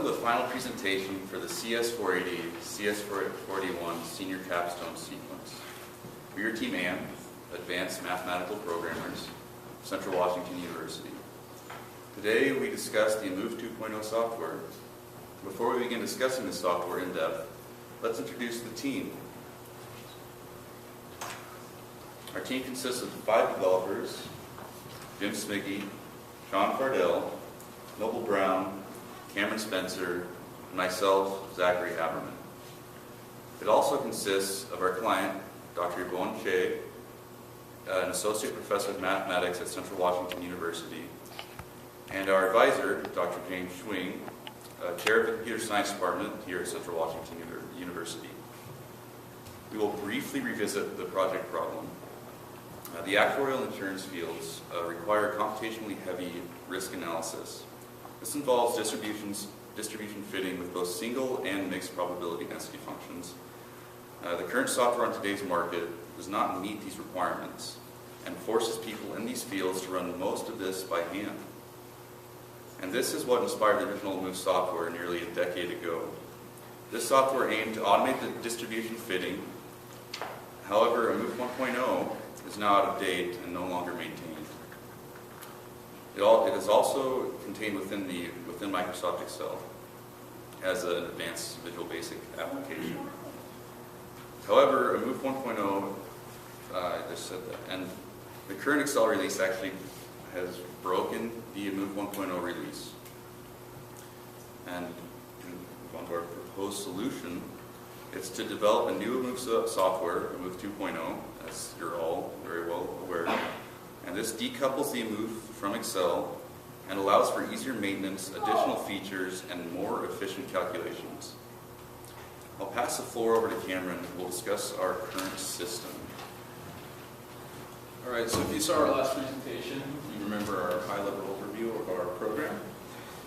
to the final presentation for the CS480, CS481 Senior Capstone Sequence. We are TeamAMP, Advanced Mathematical Programmers, Central Washington University. Today we discuss the Move 2.0 software. Before we begin discussing the software in depth, let's introduce the team. Our team consists of 5 developers: Jim Smiggy, Sean Fardell, Noble Brown, Cameron Spencer, and myself, Zachary Haberman. It also consists of our client, Dr. Yvonne Shea, an associate professor of mathematics at Central Washington University, and our advisor, Dr. James Schwing, chair of the computer science department here at Central Washington University. We will briefly revisit the project problem. The actuarial insurance fields require computationally heavy risk analysis. This involves distribution fitting with both single and mixed probability density functions. The current software on today's market does not meet these requirements and forces people in these fields to run most of this by hand. And this is what inspired the original Move software nearly a decade ago. This software aimed to automate the distribution fitting. However, a Move 1.0 is now out of date and no longer maintained. It is also contained within Microsoft Excel as an advanced Visual Basic application. However, a Move 1.0, I just said that, and the current Excel release actually has broken the Move 1.0 release. And on to our proposed solution, it's to develop a new Move software, a Move 2.0, as you're all very well aware. And this decouples the Move from Excel and allows for easier maintenance, additional features, and more efficient calculations. I'll pass the floor over to Cameron, who will discuss our current system. All right, so if you saw our last presentation, you remember our high-level overview of our program.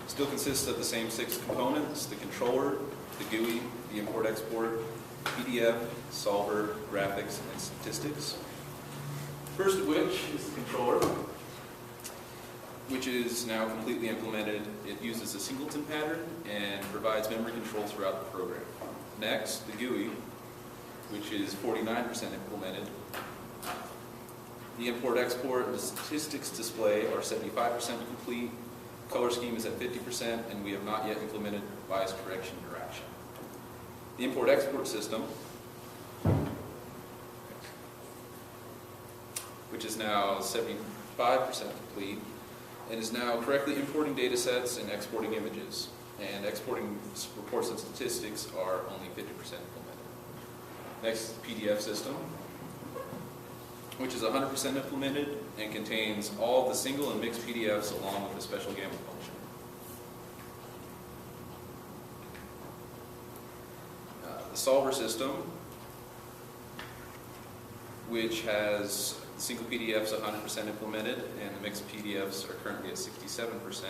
It still consists of the same 6 components: the controller, the GUI, the import-export, PDF, solver, graphics, and statistics. First of which is the controller, which is now completely implemented. It uses a singleton pattern and provides memory control throughout the program. Next, the GUI, which is 49% implemented. The import-export and the statistics display are 75% complete. Color scheme is at 50%, and we have not yet implemented bias correction interaction. The import-export system, which is now 75% complete, and is now correctly importing data sets and exporting images. And exporting reports and statistics are only 50% implemented. Next, the PDF system, which is 100% implemented and contains all of the single and mixed PDFs along with the special gamma function. The solver system, which has single PDFs 100% implemented and the mixed PDFs are currently at 67%,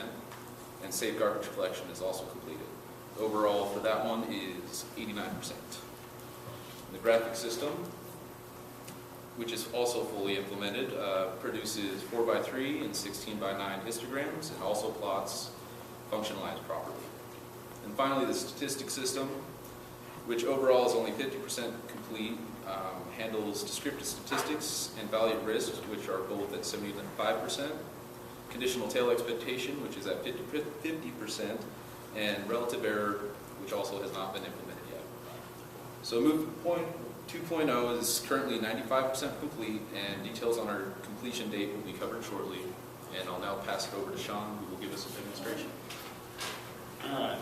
and save garbage collection is also completed. Overall for that one is 89%. The graphic system, which is also fully implemented, produces 4x3 and 16x9 histograms and also plots function lines properly. And finally, the statistics system, which overall is only 50% complete, handles descriptive statistics and value at risk, which are both at 75%, conditional tail expectation, which is at 50%, and relative error, which also has not been implemented yet. So Move 2.0 is currently 95% complete, and details on our completion date will be covered shortly. And I'll now pass it over to Sean, who will give us a demonstration. All right.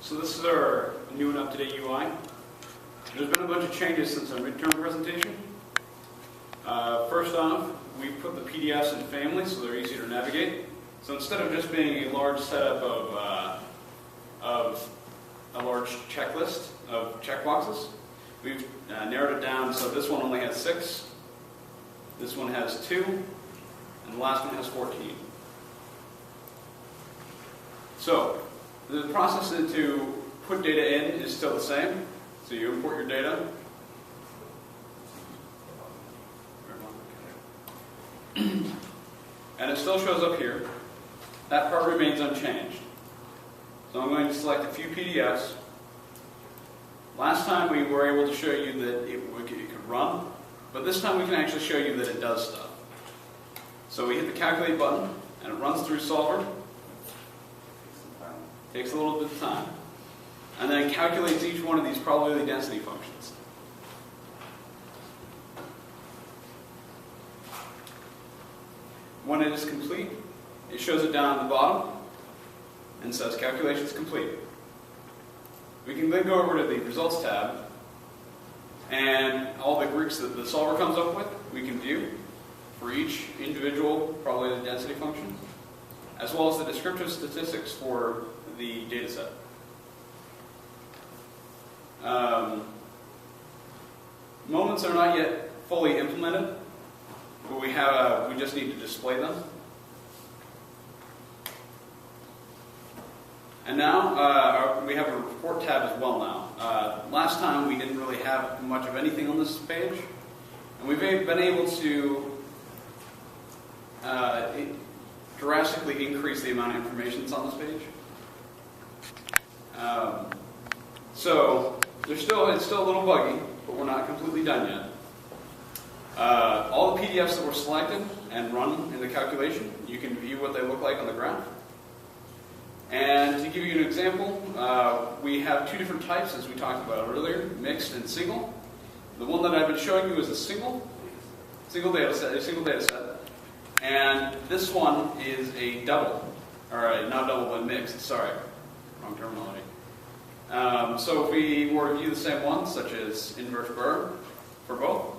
So this is our new and up-to-date UI. There's been a bunch of changes since our midterm presentation. First off, we put the PDFs in families so they're easier to navigate. So instead of just being a large setup of a large checklist of checkboxes, we've narrowed it down so this one only has 6, this one has 2, and the last one has 14. So the process to put data in is still the same. So you import your data. And it still shows up here. That part remains unchanged. So I'm going to select a few PDFs. Last time we were able to show you that it could run, but this time we can actually show you that it does stuff. So we hit the calculate button, and it runs through Solver. Takes a little bit of time. And then it calculates each one of these probability density functions. When it is complete, it shows it down at the bottom and says calculations complete. We can then go over to the results tab, and all the groups that the solver comes up with, we can view for each individual probability density function, as well as the descriptive statistics for the data set. Moments are not yet fully implemented, but we just need to display them. And now we have a report tab as well now. Last time we didn't really have much of anything on this page, and we've been able to drastically increase the amount of information that's on this page. So it's still a little buggy, but we're not completely done yet. All the PDFs that were selected and run in the calculation, you can view what they look like on the graph. And to give you an example, we have two different types, as we talked about earlier, mixed and single. The one that I've been showing you is a single data set. And this one is a double, or not double, but mixed, sorry, wrong terminology. So if we were to view the same one, such as inverse Burr for both,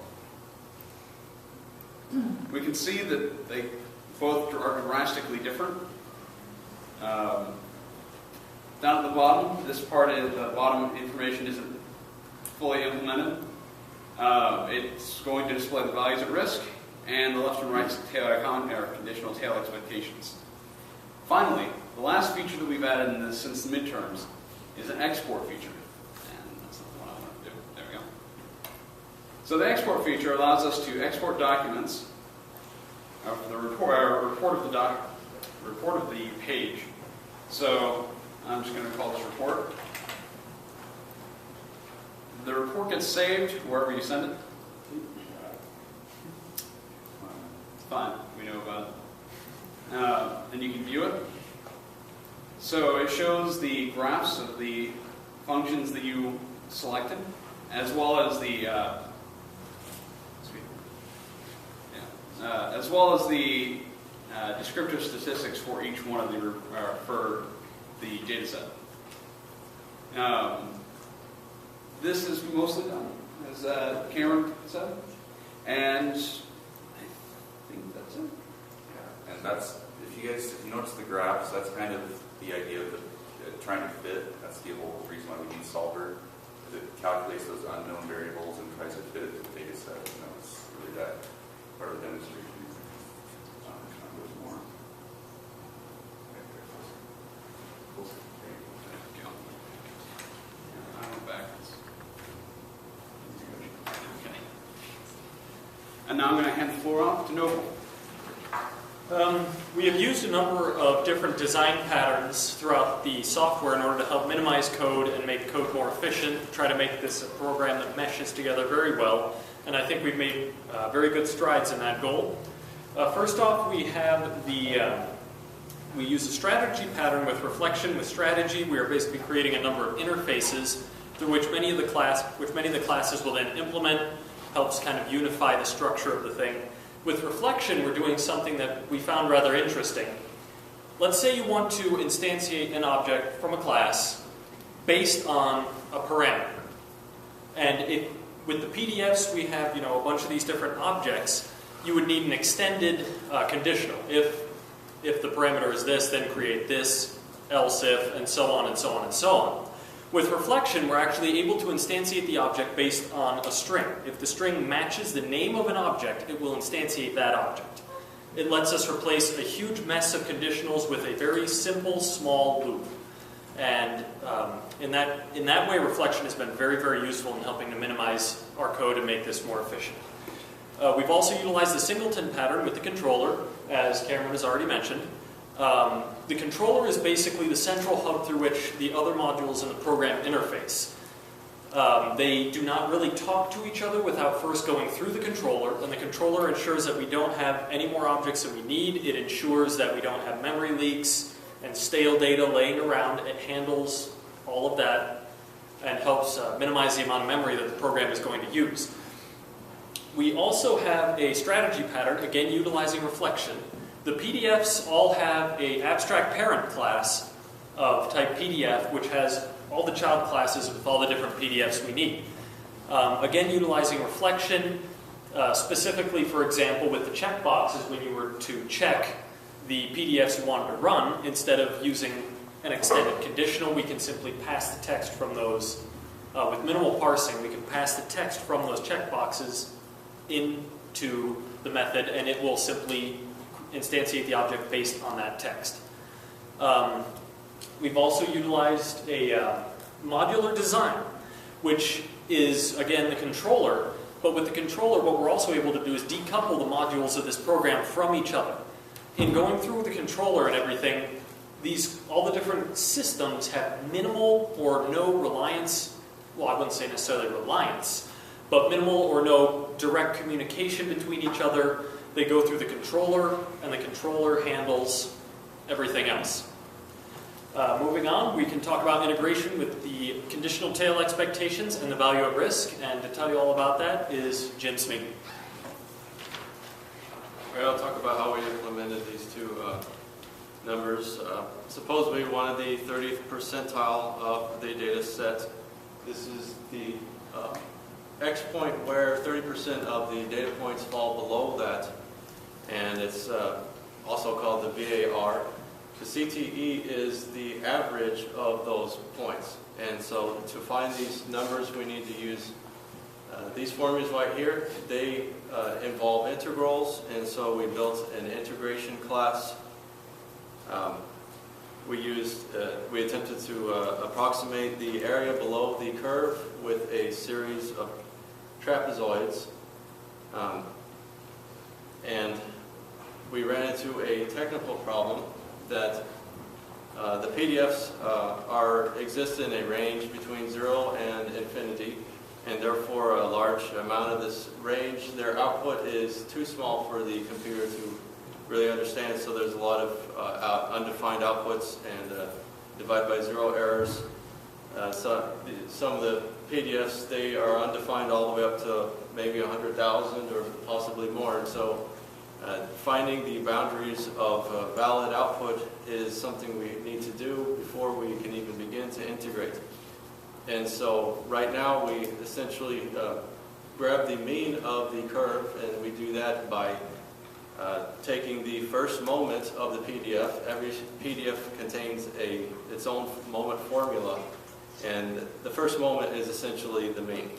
we can see that they both are drastically different. Down at the bottom, this part of the bottom information isn't fully implemented. It's going to display the values at risk, and the left and right conditional tail expectations. Finally, the last feature that we've added in this since the midterms is an export feature. And that's not the one I want to do. There we go. So the export feature allows us to export documents, the report of the page. So I'm just going to call this report. The report gets saved wherever you send it. It's fine. We know about it. And you can view it. So it shows the graphs of the functions that you selected, as well as the descriptive statistics for each one of for the data set. This is mostly done, as Cameron said, and I think that's it. Yeah, and that's, if you notice the graphs, that's kind of the idea of trying to fit. That's the whole reason why we need Solver, because it calculates those unknown variables and tries to fit it to the data set. You know, it's really that part of the demonstration. More. And now I'm going to hand the floor off to Noble. We have used a number of different design patterns throughout the software in order to help minimize code and make code more efficient, try to make this a program that meshes together very well, and I think we've made very good strides in that goal. First off, we have we use a strategy pattern with reflection. With strategy, we are basically creating a number of interfaces through which many of the classes will then implement, helps kind of unify the structure of the thing. With reflection, we're doing something that we found rather interesting. Let's say you want to instantiate an object from a class based on a parameter. And with the PDFs, we have a bunch of these different objects. You would need an extended conditional. If the parameter is this, then create this, else if, and so on and so on and so on. With reflection, we're actually able to instantiate the object based on a string. If the string matches the name of an object, it will instantiate that object. It lets us replace a huge mess of conditionals with a very simple, small loop. And in that way, reflection has been very, very useful in helping to minimize our code and make this more efficient. We've also utilized the singleton pattern with the controller, as Cameron has already mentioned. The controller is basically the central hub through which the other modules in the program interface. They do not really talk to each other without first going through the controller, and the controller ensures that we don't have any more objects than we need. It ensures that we don't have memory leaks and stale data laying around. It handles all of that and helps minimize the amount of memory that the program is going to use. We also have a strategy pattern, again utilizing reflection. The PDFs all have an abstract parent class of type PDF, which has all the child classes with all the different PDFs we need. Again, utilizing reflection, specifically, for example, with the checkboxes when you were to check the PDFs you wanted to run, instead of using an extended conditional, we can simply pass the text from those, with minimal parsing, we can pass the text from those checkboxes into the method, and it will simply instantiate the object based on that text. We've also utilized a modular design, which is, again, the controller. But with the controller, what we're also able to do is decouple the modules of this program from each other. In going through the controller and everything, all the different systems have minimal or no reliance, well, I wouldn't say necessarily reliance, but minimal or no direct communication between each other. They go through the controller, and the controller handles everything else. Moving on, we can talk about integration with the conditional tail expectations and the value at risk, and to tell you all about that is Jim Smiggy. All right, I'll talk about how we implemented these two numbers. Suppose we wanted the 30th percentile of the data set. This is the X point where 30% of the data points fall below that, and it's also called the VAR. The CTE is the average of those points, and so to find these numbers we need to use these formulas right here. They involve integrals, and so we built an integration class. We attempted to approximate the area below the curve with a series of trapezoids, and we ran into a technical problem that the PDFs exist in a range between 0 and infinity, and therefore a large amount of this range, their output is too small for the computer to really understand, so there's a lot of undefined outputs and divide by 0 errors. So some of the PDFs, they are undefined all the way up to maybe 100,000 or possibly more, and so finding the boundaries of valid output is something we need to do before we can even begin to integrate. And so right now we essentially grab the mean of the curve, and we do that by taking the first moment of the PDF. Every PDF contains its own moment formula, and the first moment is essentially the mean.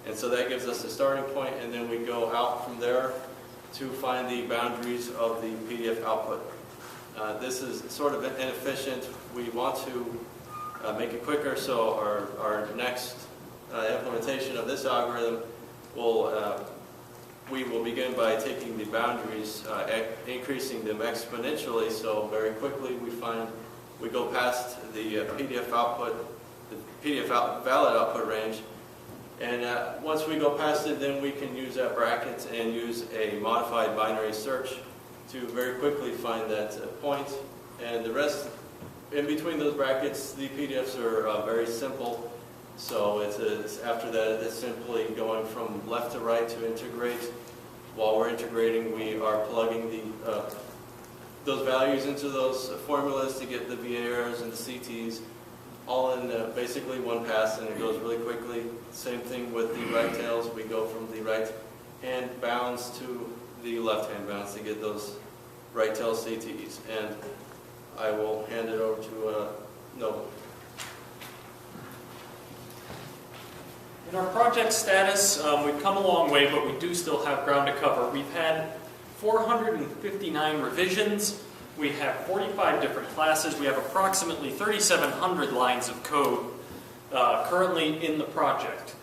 And so that gives us a starting point, and then we go out from there to find the boundaries of the PDF output. This is sort of inefficient. We want to make it quicker, so our next implementation of this algorithm we will begin by taking the boundaries, increasing them exponentially, so very quickly we go past the PDF output, the PDF valid output range, and once we go past it, then we can use that bracket and use a modified binary search to very quickly find that point. And the rest, in between those brackets, the PDFs are very simple. So after that, it's simply going from left to right to integrate. While we're integrating, we are plugging those values into those formulas to get the VARs and the CTs, all in basically one pass, and it goes really quickly. Same thing with the right tails. We go from the right hand bounds to the left hand bounds to get those right tail CTs. And I will hand it over to Noble. In our project status, we've come a long way, but we do still have ground to cover. We've had 459 revisions. We have 45 different classes. We have approximately 3,700 lines of code currently in the project.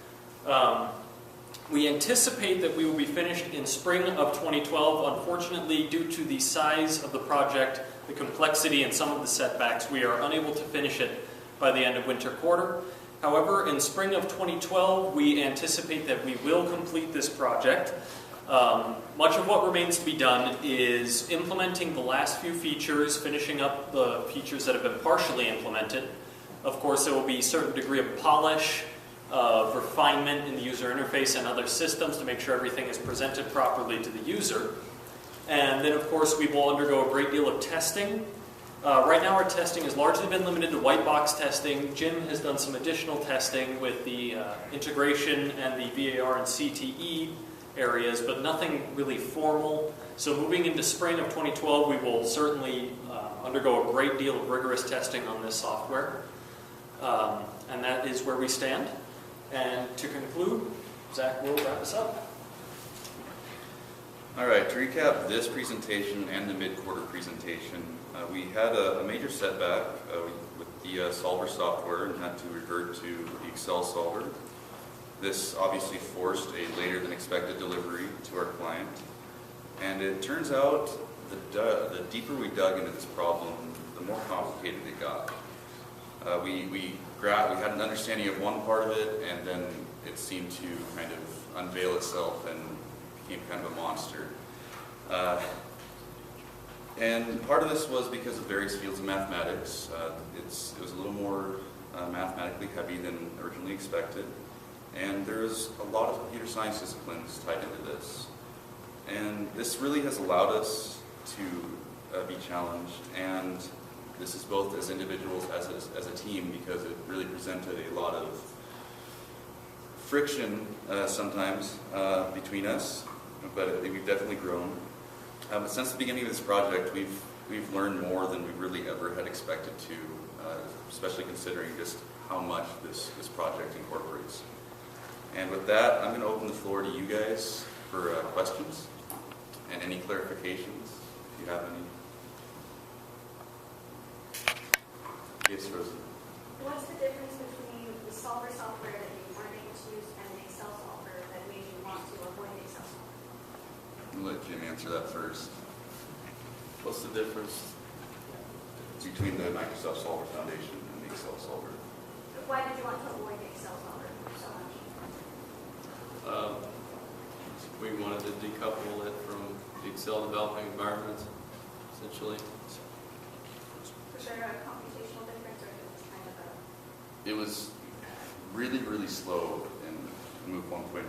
We anticipate that we will be finished in spring of 2012. Unfortunately, due to the size of the project, the complexity, and some of the setbacks, we are unable to finish it by the end of winter quarter. However, in spring of 2012, we anticipate that we will complete this project. Much of what remains to be done is implementing the last few features, finishing up the features that have been partially implemented. Of course, there will be a certain degree of polish, refinement in the user interface and other systems to make sure everything is presented properly to the user. And then, of course, we will undergo a great deal of testing. Right now, our testing has largely been limited to white box testing. Jim has done some additional testing with the integration and the VAR and CTE areas, but nothing really formal. So moving into spring of 2012, we will certainly undergo a great deal of rigorous testing on this software. And that is where we stand. And to conclude, Zach will wrap us up. All right, to recap this presentation and the mid-quarter presentation, we had a major setback with the solver software and had to revert to the Excel solver. This obviously forced a later than expected delivery to our client. And it turns out the deeper we dug into this problem, the more complicated it got. We had an understanding of one part of it, and then it seemed to kind of unveil itself and became kind of a monster. And part of this was because of various fields of mathematics. It was a little more mathematically heavy than originally expected. And there's a lot of computer science disciplines tied into this. And this really has allowed us to be challenged. And this is both as individuals, as a team, because it really presented a lot of friction sometimes between us. But we've definitely grown. But since the beginning of this project, we've learned more than we really ever had expected to, especially considering just how much this project incorporates. And with that, I'm going to open the floor to you guys for questions and any clarifications, if you have any. Yes, Rosie. What's the difference between the solver software that you weren't able to use and the Excel software that made you want to avoid the Excel software? I'll let Jim answer that first. What's the difference? Between the Microsoft Solver Foundation and the Excel Solver. Why did you want to avoid the Excel solver so much? We wanted to decouple it from the Excel developing environment, essentially. Was there a computational difference or just kind of a... It was really, really slow in Move 1.0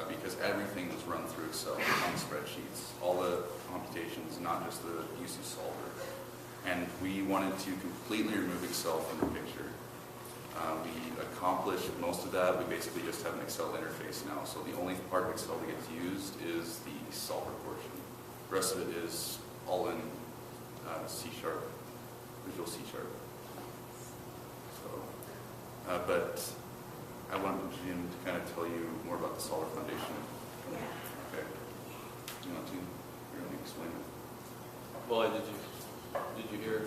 because everything was run through Excel on the spreadsheets. All the computations, not just the use of solver. And we wanted to completely remove Excel from the picture. We accomplished most of that. We basically just have an Excel interface now. So the only part of Excel that gets used is the solver portion. The rest of it is all in C#, Visual C#. So, but I want Jim to kind of tell you more about the Solver Foundation. Yeah. Okay. Do you want to really explain it? Well, did you hear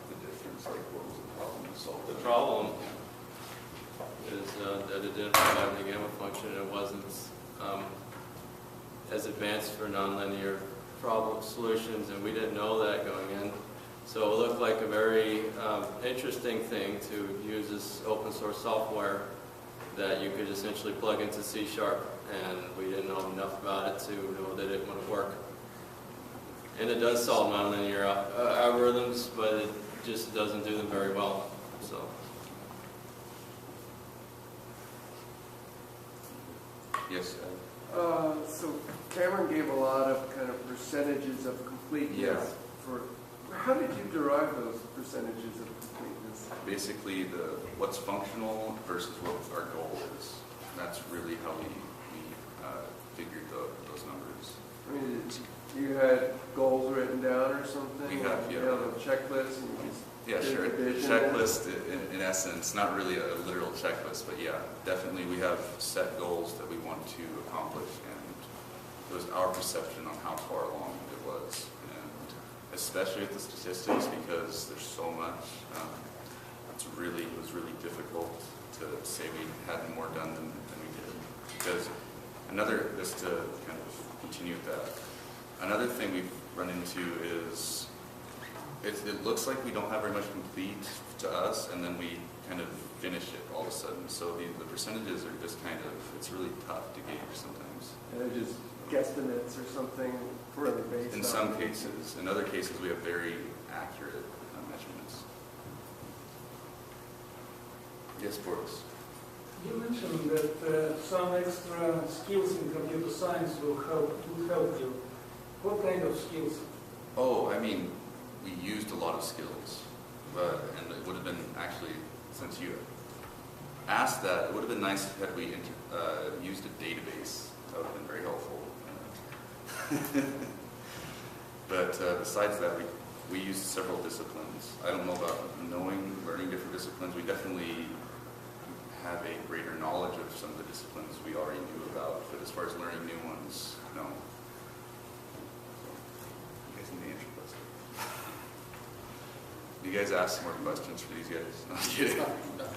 The difference, like what was the problem with Solver? the problem? Is that it didn't provide the gamma function. It wasn't as advanced for nonlinear problem solutions, and we didn't know that going in. So it looked like a very interesting thing to use this open source software that you could essentially plug into C#, and we didn't know enough about it to know that it wouldn't work. And it does solve nonlinear algorithms, but it just doesn't do them very well. So. Yes. So Cameron gave a lot of kind of percentages of completeness. Yeah. How did you derive those percentages of completeness? Basically, what's functional versus what our goal is. That's really how we figured those numbers. I mean, you had goals written down or something? We have, yeah. You have a checklist and you just Yeah, did sure. division? Checklist, in essence, not really a literal checklist, but yeah, definitely we have set goals that we want to accomplish, and it was our perception on how far along it was. And especially with the statistics, because there's so much. It was really difficult to say we had more done than we did. Because just to kind of continue with that, another thing we've run into is it looks like we don't have very much complete to us, and then we kind of finish it all of a sudden. So the percentages are just kind of, it's really tough to gauge sometimes. And they're just guesstimates or something really based on. In some cases. In other cases, we have very accurate measurements. Yes, Boris? You mentioned that some extra skills in computer science will help you. What kind of skills? Oh, I mean, we used a lot of skills, and it would have been actually, since you asked that, it would have been nice had we used a database. That would have been very helpful. But besides that, we used several disciplines. I don't know about learning different disciplines. We definitely have a greater knowledge of some of the disciplines we already knew about, but as far as learning new ones, no. You guys need to answer questions. You guys ask more questions for these guys. No, I'm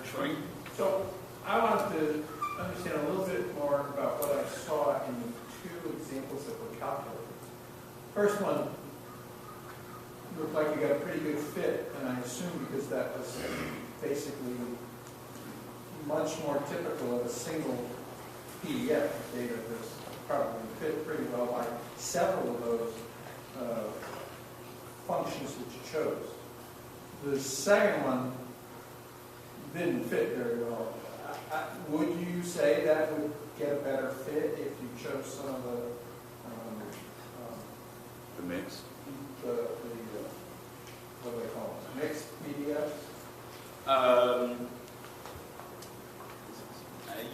kidding. So I wanted to understand a little bit more about what I saw in the two examples that were calculated. First one looked like you got a pretty good fit, and I assume because that was basically much more typical of a single PDF data that's probably fit pretty well by several of those functions that you chose. The second one didn't fit very well. Would you say that would get a better fit if you chose some of the mix? What do they call them? Mixed PDFs?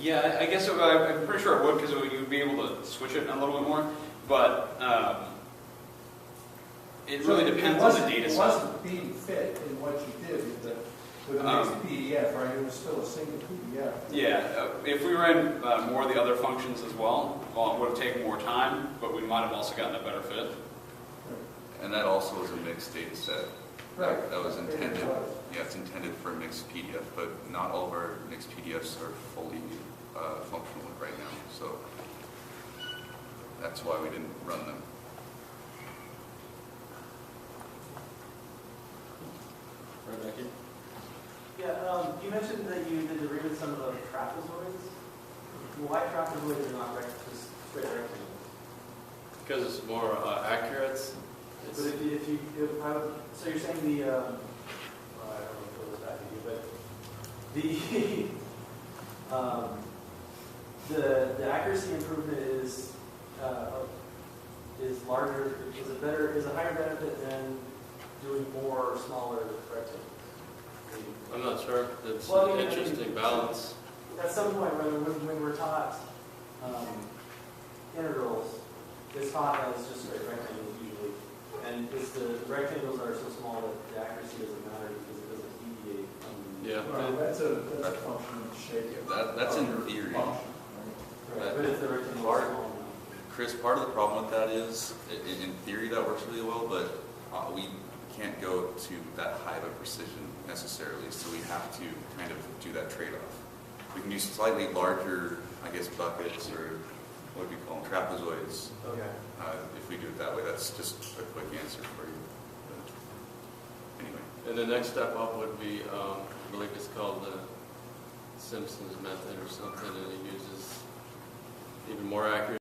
Yeah, I guess I'm pretty sure it would, because you'd be able to switch it a little bit more, but it really depends on the data set. It wasn't being fit in what you did with a mixed PDF, right? It was still a single PDF. Yeah, if we ran more of the other functions as well, it would have taken more time, but we might have also gotten a better fit. And that also is a mixed data set. Right. That was intended. Yeah, it's intended for a mixed PDF, but not all of our mixed PDFs are fully functional right now. So that's why we didn't run them. Right back here. Yeah, you mentioned that you did agree with some of the trapezoids. Why trapezoids are not just straight rectangles? Because it's more accurate. But so you're saying I don't know if it was back to you, but the accuracy improvement is larger, is a higher benefit than doing more smaller rectangles. I'm not sure. It's Well, an interesting balance. At some point, when we're taught integrals, it's taught as just straight rectangles usually. And it's the rectangles are so small that the accuracy doesn't matter because it doesn't deviate from the... Yeah. Well, that's a function of shape. That's in theory. Function, Right, but if the rectangle is small enough. Chris, part of the problem with that is, in theory, that works really well, but we can't go to that high of a precision necessarily, so we have to kind of do that trade-off. We can use slightly larger, I guess, buckets, or what do we call them, trapezoids. Okay. If we do it that way, that's just a quick answer for you. But anyway. And the next step up would be, I believe it's called the Simpson's method or something, and it uses even more accurate